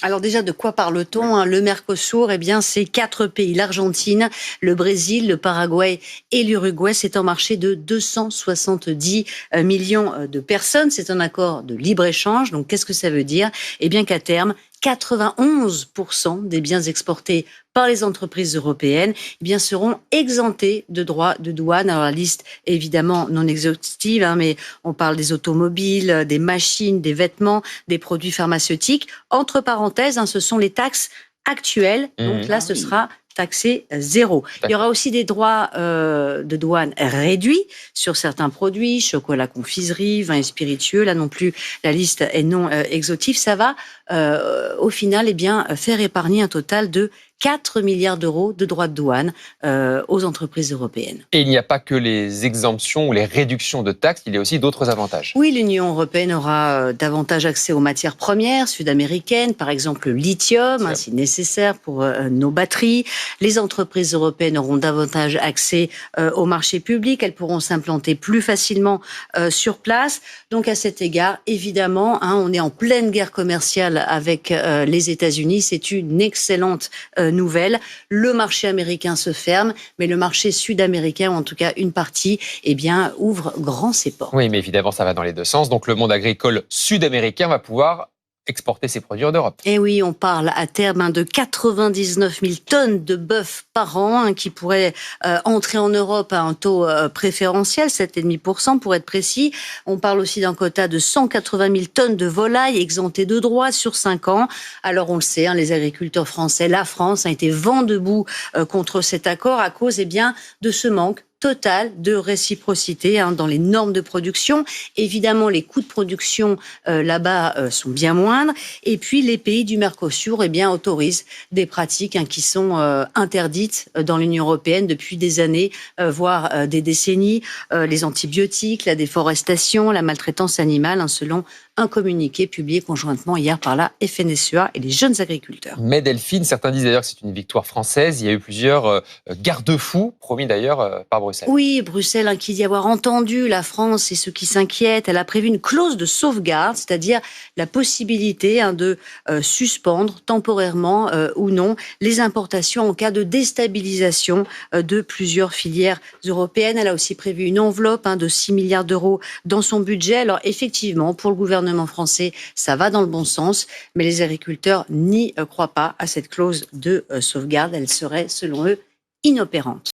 Alors déjà, de quoi parle-t-on? Le Mercosur, eh bien, c'est 4 pays. L'Argentine, le Brésil, le Paraguay et l'Uruguay. C'est un marché de 270 millions de personnes. C'est un accord de libre-échange. Donc, qu'est-ce que ça veut dire? Eh bien, qu'à terme, 91% des biens exportés par les entreprises européennes eh bien, seront exemptés de droits de douane. Alors la liste est évidemment non exhaustive, mais on parle des automobiles, des machines, des vêtements, des produits pharmaceutiques. Entre parenthèses, ce sont les taxes actuelles. Donc là, ce sera taxé zéro. Il y aura aussi des droits de douane réduits sur certains produits, chocolat, confiserie, vins et spiritueux. Là non plus, la liste est non exhaustive. Ça va, au final, eh bien, faire épargner un total de 4 milliards d'euros de droits de douane aux entreprises européennes. Et il n'y a pas que les exemptions ou les réductions de taxes, il y a aussi d'autres avantages. Oui, l'Union européenne aura davantage accès aux matières premières sud-américaines, par exemple le lithium, si nécessaire pour nos batteries. Les entreprises européennes auront davantage accès au marché public, elles pourront s'implanter plus facilement sur place. Donc à cet égard, évidemment, on est en pleine guerre commerciale avec les États-Unis, c'est une excellente nouvelle. Le marché américain se ferme, mais le marché sud-américain, ou en tout cas une partie, eh bien, ouvre grand ses portes. Oui, mais évidemment, ça va dans les deux sens. Donc, le monde agricole sud-américain va pouvoir exporter ses produits en Europe. Et oui, on parle à terme de 99 000 tonnes de bœuf par an qui pourraient entrer en Europe à un taux préférentiel, 7,5% pour être précis. On parle aussi d'un quota de 180 000 tonnes de volailles exemptées de droits sur 5 ans. Alors on le sait, les agriculteurs français, la France a été vent debout contre cet accord à cause de ce manque total de réciprocité dans les normes de production. Évidemment, les coûts de production là-bas sont bien moindres. Et puis, les pays du Mercosur autorisent des pratiques qui sont interdites dans l'Union européenne depuis des années, voire des décennies. Les antibiotiques, la déforestation, la maltraitance animale, selon un communiqué publié conjointement hier par la FNSEA et les jeunes agriculteurs. Mais Delphine, certains disent d'ailleurs que c'est une victoire française. Il y a eu plusieurs garde-fous promis d'ailleurs par Bruxelles. Oui, Bruxelles qui dit avoir entendu la France et ceux qui s'inquiètent. Elle a prévu une clause de sauvegarde, c'est-à-dire la possibilité de suspendre temporairement ou non les importations en cas de déstabilisation de plusieurs filières européennes. Elle a aussi prévu une enveloppe de 6 milliards d'euros dans son budget. Alors effectivement, pour le gouvernement français, ça va dans le bon sens, mais les agriculteurs n'y croient pas à cette clause de sauvegarde. Elle serait, selon eux, inopérante.